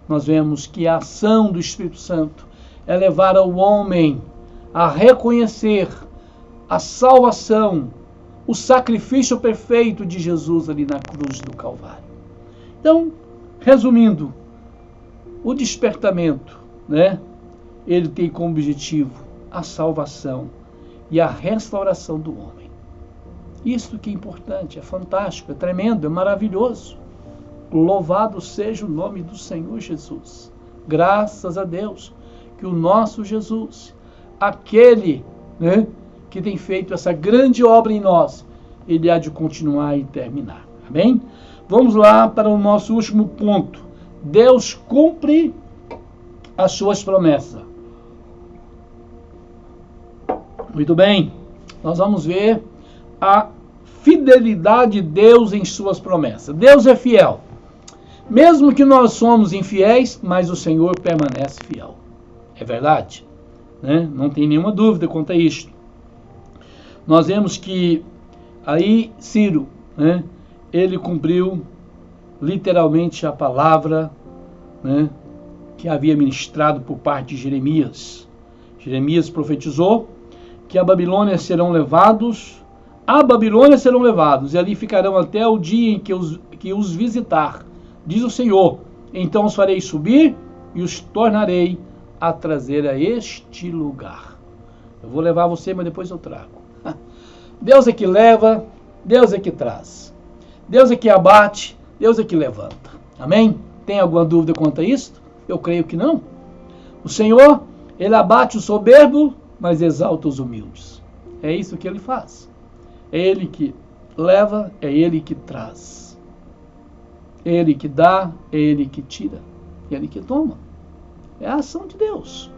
Nós vemos que a ação do Espírito Santo é levar ao homem a reconhecer a salvação, o sacrifício perfeito de Jesus ali na cruz do Calvário. Então, resumindo, o despertamento, né? Ele tem como objetivo a salvação e a restauração do homem. Isso que é importante, é fantástico, é tremendo, é maravilhoso. Louvado seja o nome do Senhor Jesus. Graças a Deus que o nosso Jesus, aquele, né, que tem feito essa grande obra em nós, ele há de continuar e terminar. Amém? Vamos lá para o nosso último ponto. Deus cumpre as suas promessas. Muito bem. Nós vamos ver a fidelidade de Deus em suas promessas. Deus é fiel. Mesmo que nós somos infiéis, mas o Senhor permanece fiel. É verdade, né? Não tem nenhuma dúvida quanto a isto. Nós vemos que aí Ciro, né, ele cumpriu literalmente a palavra, né, que havia ministrado por parte de Jeremias. Jeremias profetizou que a Babilônia serão levados, e ali ficarão até o dia em que os visitar. Diz o Senhor, então os farei subir e os tornarei a trazer a este lugar. Eu vou levar você, mas depois eu trago. Deus é que leva, Deus é que traz. Deus é que abate, Deus é que levanta. Amém? Tem alguma dúvida quanto a isso? Eu creio que não. O Senhor, ele abate o soberbo, mas exalta os humildes. É isso que ele faz. É ele que leva, é ele que traz. É ele que dá, é ele que tira, é ele que toma. É a ação de Deus.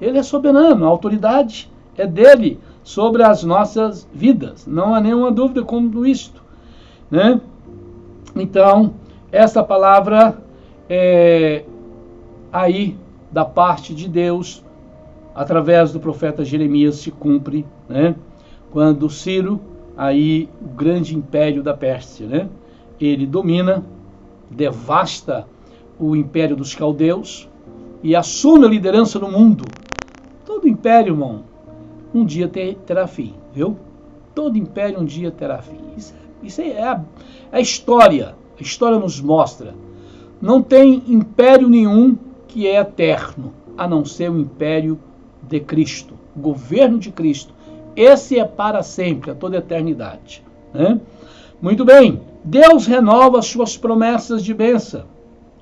Ele é soberano, a autoridade é dele sobre as nossas vidas. Não há nenhuma dúvida como isto, né? Então, essa palavra é aí da parte de Deus, através do profeta Jeremias, se cumpre, né? Quando Ciro, aí o grande império da Pérsia, né? Ele domina, devasta o império dos caldeus e assume a liderança no mundo. Todo império, irmão, um dia terá fim, viu? Todo império um dia terá fim. Isso é a história. A história nos mostra. Não tem império nenhum que é eterno, a não ser o império de Cristo, o governo de Cristo. Esse é para sempre, a toda a eternidade, né? Muito bem, Deus renova as suas promessas de bênção.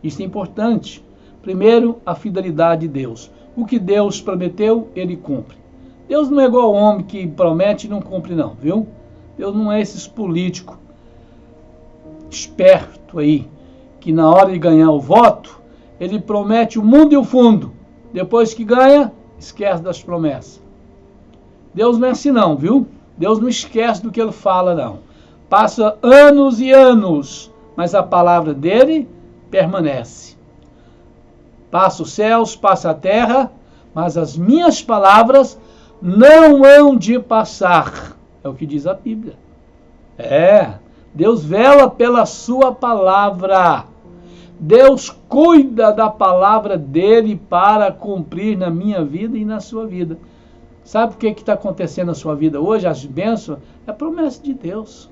Isso é importante. Primeiro, a fidelidade de Deus. O que Deus prometeu, ele cumpre. Deus não é igual ao homem que promete e não cumpre não, viu? Deus não é esses políticos esperto aí, que na hora de ganhar o voto, ele promete o mundo e o fundo. Depois que ganha, esquece das promessas. Deus não é assim não, viu? Deus não esquece do que ele fala não. Passa anos e anos, mas a palavra dele permanece. Passa os céus, passa a terra, mas as minhas palavras não hão de passar. É o que diz a Bíblia. Deus vela pela sua palavra. Deus cuida da palavra dele para cumprir na minha vida e na sua vida. Sabe o que está acontecendo na sua vida hoje? As bênçãos é promessa de Deus.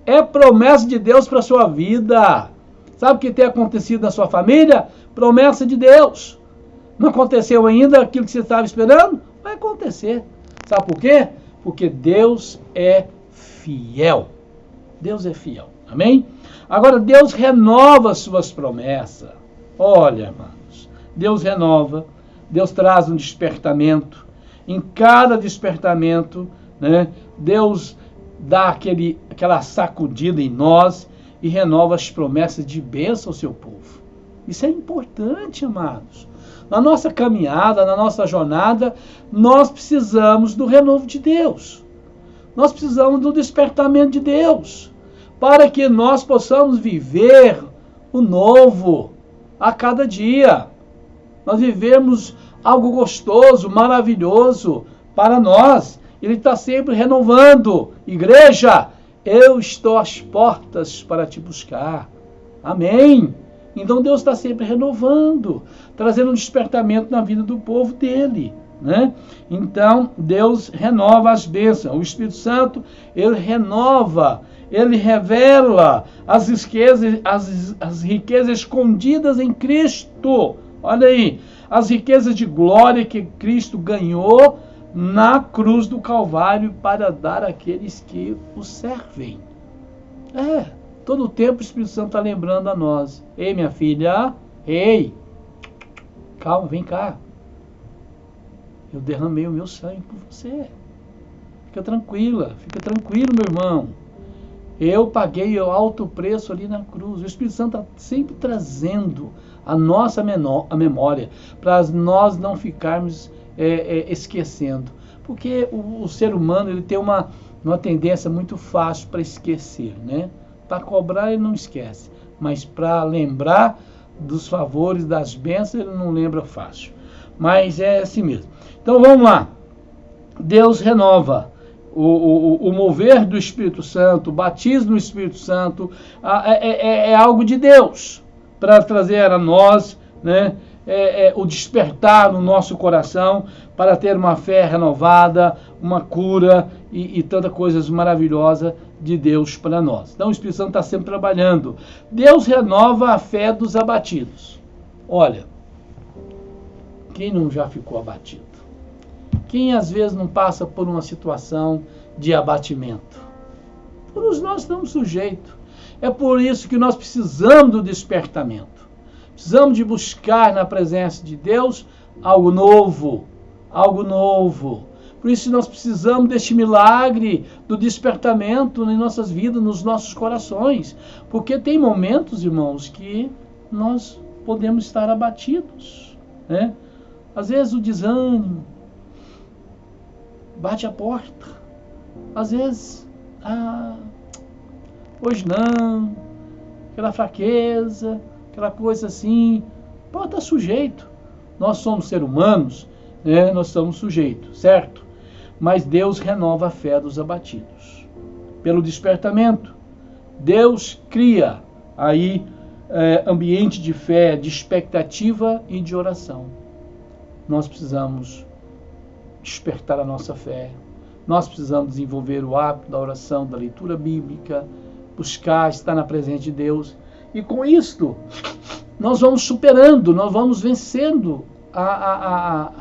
É promessa de Deus para a sua vida. Sabe o que tem acontecido na sua família? Promessa de Deus. Não aconteceu ainda aquilo que você estava esperando? Vai acontecer. Sabe por quê? Porque Deus é fiel. Deus é fiel. Amém? Agora, Deus renova as suas promessas. Olha, irmãos, Deus renova. Deus traz um despertamento. Em cada despertamento, né, Deus dá aquela sacudida em nós e renova as promessas de bênção ao seu povo. Isso é importante, amados. Na nossa caminhada, na nossa jornada, nós precisamos do renovo de Deus. Nós precisamos do despertamento de Deus, para que nós possamos viver o novo a cada dia. Nós vivemos algo gostoso, maravilhoso para nós. Ele está sempre renovando. Igreja, eu estou às portas para te buscar. Amém? Então Deus está sempre renovando, trazendo um despertamento na vida do povo dele, né? Então Deus renova as bênçãos. O Espírito Santo, ele renova, ele revela as riquezas escondidas em Cristo. Olha aí, as riquezas de glória que Cristo ganhou na cruz do Calvário para dar àqueles que o servem. Todo o tempo o Espírito Santo está lembrando a nós. Ei, minha filha, ei, calma, vem cá. Eu derramei o meu sangue por você. Fica tranquila, fica tranquilo, meu irmão. Eu paguei o alto preço ali na cruz. O Espírito Santo está sempre trazendo a nossa memória, para nós não ficarmos esquecendo. Porque o ser humano ele tem uma tendência muito fácil para esquecer, né? Para cobrar ele não esquece, mas para lembrar dos favores, das bênçãos, ele não lembra fácil. Mas é assim mesmo. Então vamos lá. Deus renova. O mover do Espírito Santo, o batismo do Espírito Santo, é algo de Deus para trazer a nós, né, o despertar no nosso coração para ter uma fé renovada, uma cura e tanta coisas maravilhosas de Deus para nós. Então o Espírito Santo está sempre trabalhando. Deus renova a fé dos abatidos. Olha, quem não já ficou abatido? Quem às vezes não passa por uma situação de abatimento? Todos nós estamos sujeitos. É por isso que nós precisamos do despertamento. Precisamos de buscar na presença de Deus algo novo. Algo novo. Por isso nós precisamos deste milagre do despertamento em nossas vidas, nos nossos corações. Porque tem momentos, irmãos, que nós podemos estar abatidos, né? Às vezes o desânimo bate a porta. Às vezes, hoje não, aquela fraqueza, aquela coisa assim, pode estar sujeito. Nós somos seres humanos, né? Nós estamos sujeitos, certo? Mas Deus renova a fé dos abatidos. Pelo despertamento, Deus cria aí ambiente de fé, de expectativa e de oração. Nós precisamos despertar a nossa fé. Nós precisamos desenvolver o hábito da oração, da leitura bíblica, buscar estar na presença de Deus. E com isto, nós vamos superando, nós vamos vencendo aquela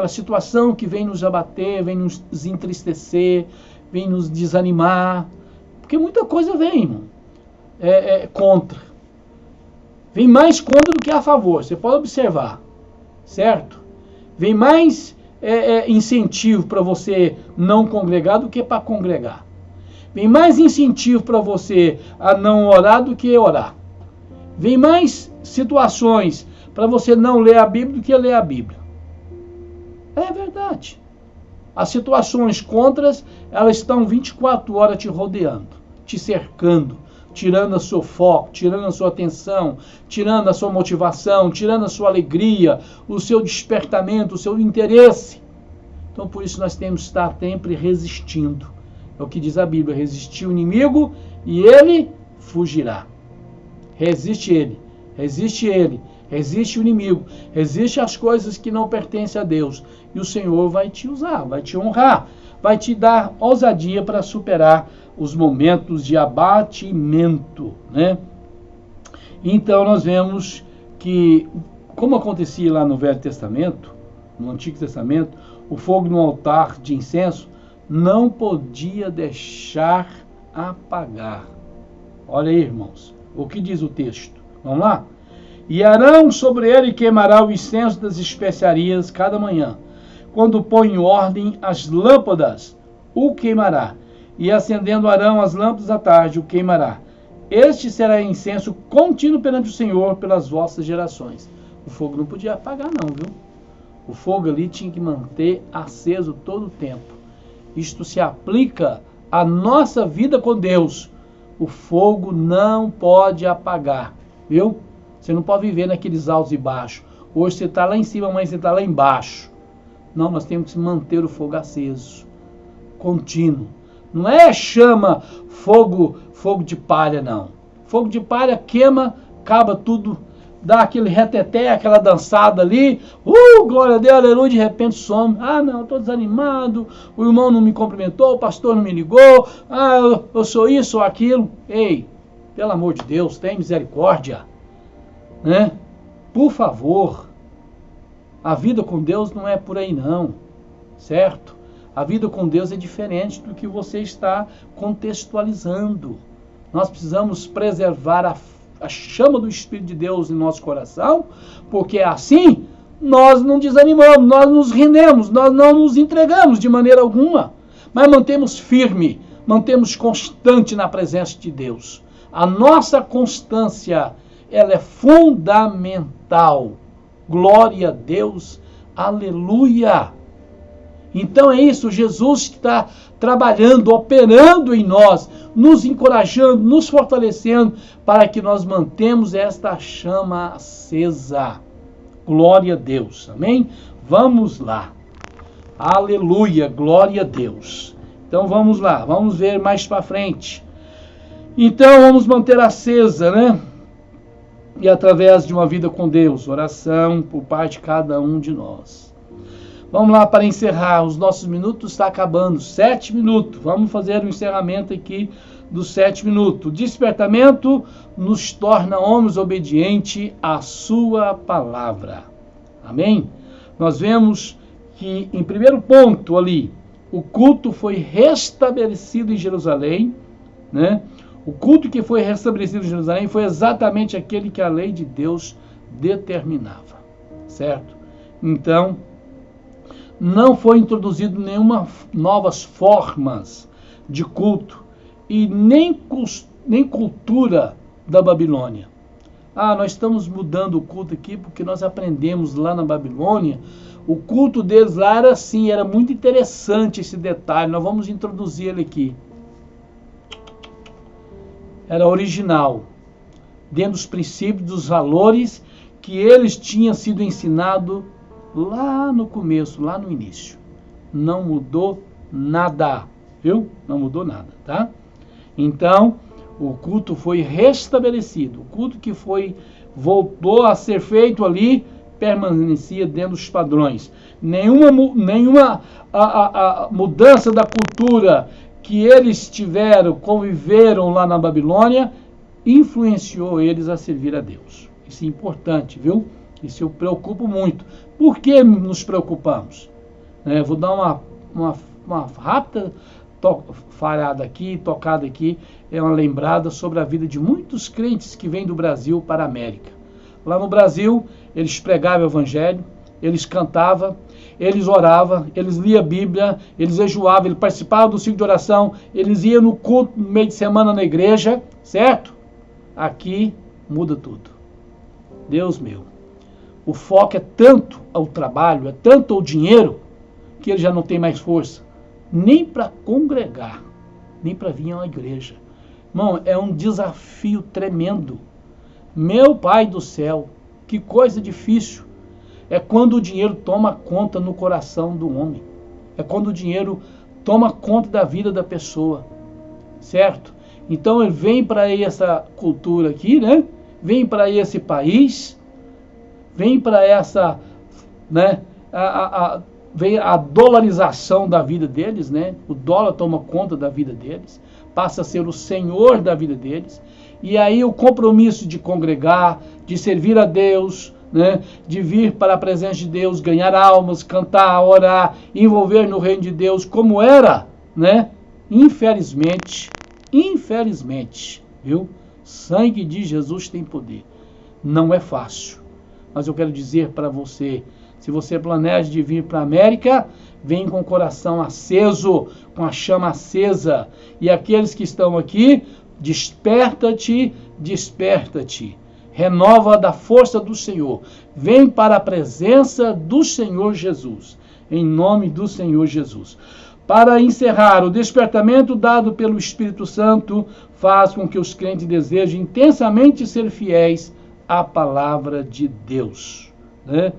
situação que vem nos abater, vem nos entristecer, vem nos desanimar. Porque muita coisa vem, irmão, contra. Vem mais contra do que a favor, você pode observar, certo? Vem mais incentivo para você não congregar do que para congregar. Vem mais incentivo para você a não orar do que orar. Vem mais situações para você não ler a Bíblia do que ler a Bíblia. É verdade. As situações contras, elas estão 24 horas te rodeando, te cercando, tirando o seu foco, tirando a sua atenção, tirando a sua motivação, tirando a sua alegria, o seu despertamento, o seu interesse. Então, por isso, nós temos que estar sempre resistindo. É o que diz a Bíblia: resistir o inimigo e ele fugirá. Resiste ele, resiste o inimigo, resiste as coisas que não pertencem a Deus. E o Senhor vai te usar, vai te honrar, vai te dar ousadia para superar os momentos de abatimento, né? Então nós vemos que, como acontecia lá no Velho Testamento, no Antigo Testamento, o fogo no altar de incenso não podia deixar apagar. Olha aí, irmãos, o que diz o texto. Vamos lá? E Arão sobre ele queimará o incenso das especiarias cada manhã. Quando põe em ordem as lâmpadas, o queimará. E acendendo Arão as lâmpadas à tarde, o queimará. Este será incenso contínuo perante o Senhor pelas vossas gerações. O fogo não podia apagar não, viu? O fogo ali tinha que manter aceso todo o tempo. Isto se aplica à nossa vida com Deus. O fogo não pode apagar, viu? Você não pode viver naqueles altos e baixos. Hoje você está lá em cima, amanhã você está lá embaixo. Não, nós temos que manter o fogo aceso, contínuo. Não é chama, fogo de palha, não. Fogo de palha queima, acaba tudo, dá aquele reteté, aquela dançada ali. Glória a Deus, aleluia, de repente some. Ah, não, estou desanimado, o irmão não me cumprimentou, o pastor não me ligou, eu sou isso ou aquilo. Ei, pelo amor de Deus, tem misericórdia, né? Por favor, a vida com Deus não é por aí não, certo? A vida com Deus é diferente do que você está contextualizando. Nós precisamos preservar a chama do Espírito de Deus em nosso coração, porque assim nós não desanimamos, nós nos rendemos, nós não nos entregamos de maneira alguma, mas mantemos firme, mantemos constante na presença de Deus. A nossa constância, ela é fundamental. Glória a Deus, aleluia. Então é isso, Jesus está trabalhando, operando em nós, nos encorajando, nos fortalecendo, para que nós mantemos esta chama acesa. Glória a Deus, amém? Vamos lá. Aleluia, glória a Deus. Então vamos lá, vamos ver mais para frente. Então vamos manter acesa, né? E através de uma vida com Deus, oração por parte de cada um de nós. Vamos lá para encerrar, os nossos minutos estão acabando, 7 minutos. Vamos fazer o encerramento aqui dos 7 minutos. O despertamento nos torna homens obedientes à sua palavra. Amém? Nós vemos que, em primeiro ponto ali, o culto foi restabelecido em Jerusalém, né? O culto que foi restabelecido em Jerusalém foi exatamente aquele que a lei de Deus determinava, certo? Então, não foi introduzido nenhuma novas formas de culto e nem cultura da Babilônia. Nós estamos mudando o culto aqui porque nós aprendemos lá na Babilônia, o culto deles lá era assim, era muito interessante esse detalhe, nós vamos introduzir ele aqui. Era original, dentro dos princípios, dos valores que eles tinham sido ensinados lá no começo, lá no início. Não mudou nada, viu? Não mudou nada, tá? Então, o culto foi restabelecido. O culto que voltou a ser feito ali, permanecia dentro dos padrões. Nenhuma mudança da cultura que eles conviveram lá na Babilônia, influenciou eles a servir a Deus. Isso é importante, viu? Isso eu preocupo muito. Por que nos preocupamos? Vou dar uma rápida falhada aqui, tocada aqui, uma lembrada sobre a vida de muitos crentes que vêm do Brasil para a América. Lá no Brasil, eles pregavam o Evangelho, eles cantavam, eles oravam, eles liam a Bíblia, eles jejuavam, eles participavam do ciclo de oração, eles iam no culto no meio de semana na igreja, certo? Aqui muda tudo. Deus meu. O foco é tanto ao trabalho, é tanto ao dinheiro, que ele já não tem mais força, nem para congregar, nem para vir a uma igreja. Irmão, é um desafio tremendo. Meu Pai do céu, que coisa difícil. É quando o dinheiro toma conta no coração do homem. É quando o dinheiro toma conta da vida da pessoa, certo? Então ele vem para essa cultura aqui, né? Vem para esse país, vem para essa, né? Vem a dolarização da vida deles, né? O dólar toma conta da vida deles, passa a ser o senhor da vida deles. E aí o compromisso de congregar, de servir a Deus, né? De vir para a presença de Deus, ganhar almas, cantar, orar, envolver no reino de Deus, como era, né? Infelizmente, viu? Sangue de Jesus tem poder. Não é fácil, mas eu quero dizer para você, se você planeja de vir para a América, vem com o coração aceso, com a chama acesa. E aqueles que estão aqui, desperta-te, desperta-te. Renova da força do Senhor. Vem para a presença do Senhor Jesus. Em nome do Senhor Jesus. Para encerrar, o despertamento dado pelo Espírito Santo faz com que os crentes desejem intensamente ser fiéis à palavra de Deus, né?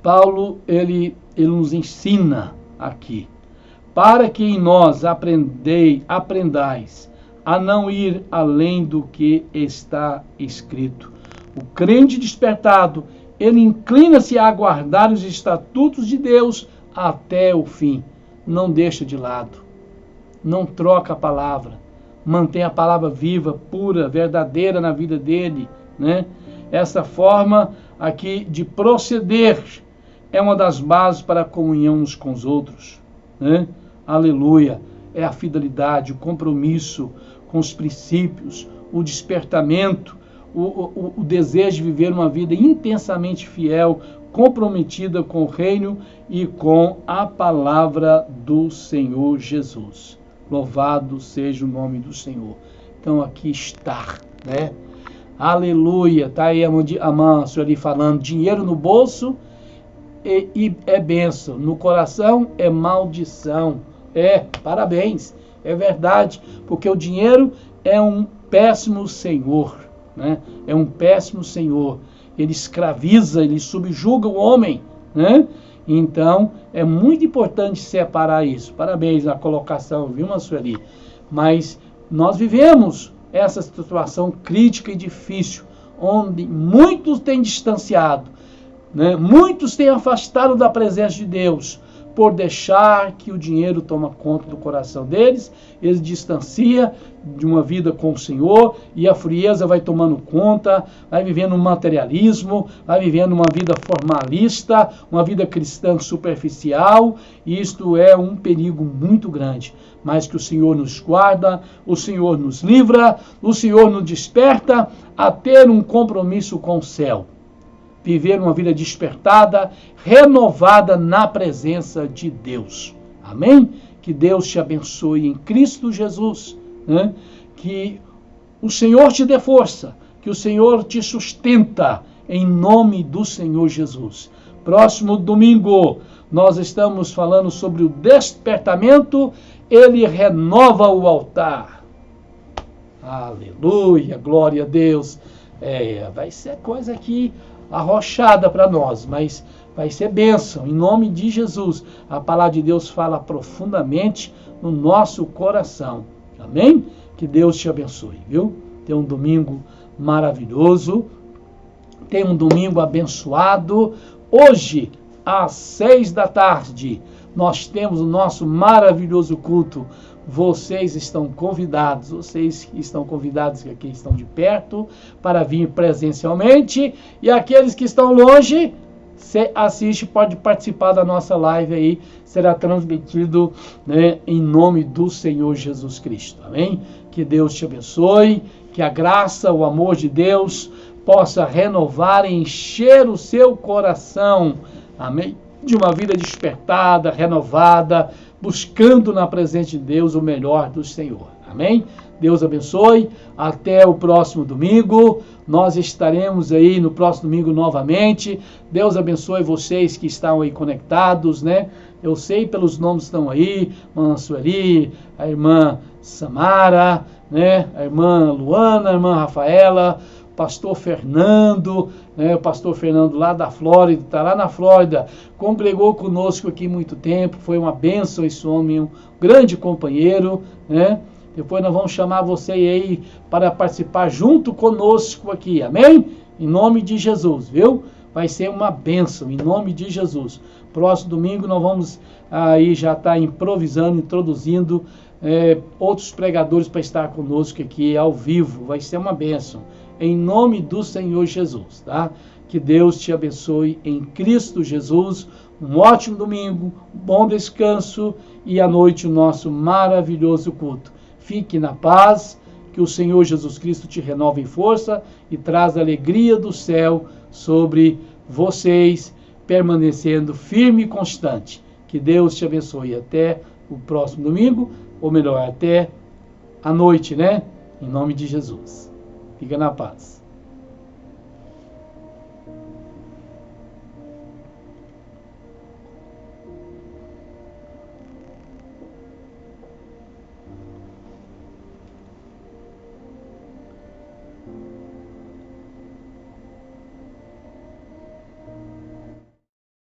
Paulo, ele nos ensina aqui, para que em nós aprendais a não ir além do que está escrito. O crente despertado, ele inclina-se a aguardar os estatutos de Deus até o fim. Não deixa de lado, não troca a palavra, mantém a palavra viva, pura, verdadeira na vida dele, né? Essa forma aqui de proceder é uma das bases para a comunhão uns com os outros, né? Aleluia! É a fidelidade, o compromisso com os princípios, o despertamento, o desejo de viver uma vida intensamente fiel, comprometida com o reino e com a palavra do Senhor Jesus. Louvado seja o nome do Senhor. Então aqui está, né? Aleluia! Está aí a Márcia ali falando, dinheiro no bolso e é bênção, no coração é maldição. Parabéns, é verdade, porque o dinheiro é um péssimo senhor, né? É um péssimo senhor. Ele escraviza, ele subjuga o homem, né? Então, é muito importante separar isso. Parabéns na colocação, viu, Mansueli? Mas nós vivemos essa situação crítica e difícil, onde muitos têm distanciado, né? Muitos têm afastado da presença de Deus, por deixar que o dinheiro toma conta do coração deles. Eles distanciam de uma vida com o Senhor e a frieza vai tomando conta, vai vivendo um materialismo, vai vivendo uma vida formalista, uma vida cristã superficial. E isto é um perigo muito grande, mas que o Senhor nos guarda, o Senhor nos livra, o Senhor nos desperta a ter um compromisso com o céu. Viver uma vida despertada, renovada na presença de Deus. Amém? Que Deus te abençoe em Cristo Jesus, né? Que o Senhor te dê força, que o Senhor te sustenta, em nome do Senhor Jesus. Próximo domingo, nós estamos falando sobre o despertamento, ele renova o altar. Aleluia, glória a Deus. Vai ser coisa aqui arrochada para nós, mas vai ser bênção, em nome de Jesus. A palavra de Deus fala profundamente no nosso coração. Amém? Que Deus te abençoe, viu? Tenha um domingo maravilhoso, tenha um domingo abençoado. Hoje, às 6 da tarde, nós temos o nosso maravilhoso culto. Vocês estão convidados, que aqui estão de perto, para vir presencialmente. E aqueles que estão longe, você assiste, pode participar da nossa live aí. Será transmitido, né, em nome do Senhor Jesus Cristo. Amém? Que Deus te abençoe, que a graça, o amor de Deus possa renovar e encher o seu coração. Amém? De uma vida despertada, renovada, buscando na presença de Deus o melhor do Senhor. Amém? Deus abençoe. Até o próximo domingo. Nós estaremos aí no próximo domingo novamente. Deus abençoe vocês que estão aí conectados, né? Eu sei pelos nomes que estão aí. Mansueli, a irmã Samara, né? A irmã Luana, a irmã Rafaela. pastor Fernando, né, o pastor Fernando lá da Flórida, está lá na Flórida, congregou conosco aqui muito tempo, foi uma bênção esse homem, um grande companheiro, né? Depois nós vamos chamar você aí para participar junto conosco aqui, amém? Em nome de Jesus, viu? Vai ser uma bênção, em nome de Jesus. Próximo domingo nós vamos aí já estar improvisando, introduzindo outros pregadores para estar conosco aqui ao vivo. Vai ser uma bênção, em nome do Senhor Jesus, tá? Que Deus te abençoe em Cristo Jesus. Um ótimo domingo, um bom descanso e à noite o nosso maravilhoso culto. Fique na paz, que o Senhor Jesus Cristo te renove em força e traz a alegria do céu sobre vocês, permanecendo firme e constante. Que Deus te abençoe até o próximo domingo, ou melhor, até a noite, né? Em nome de Jesus. Fica na paz.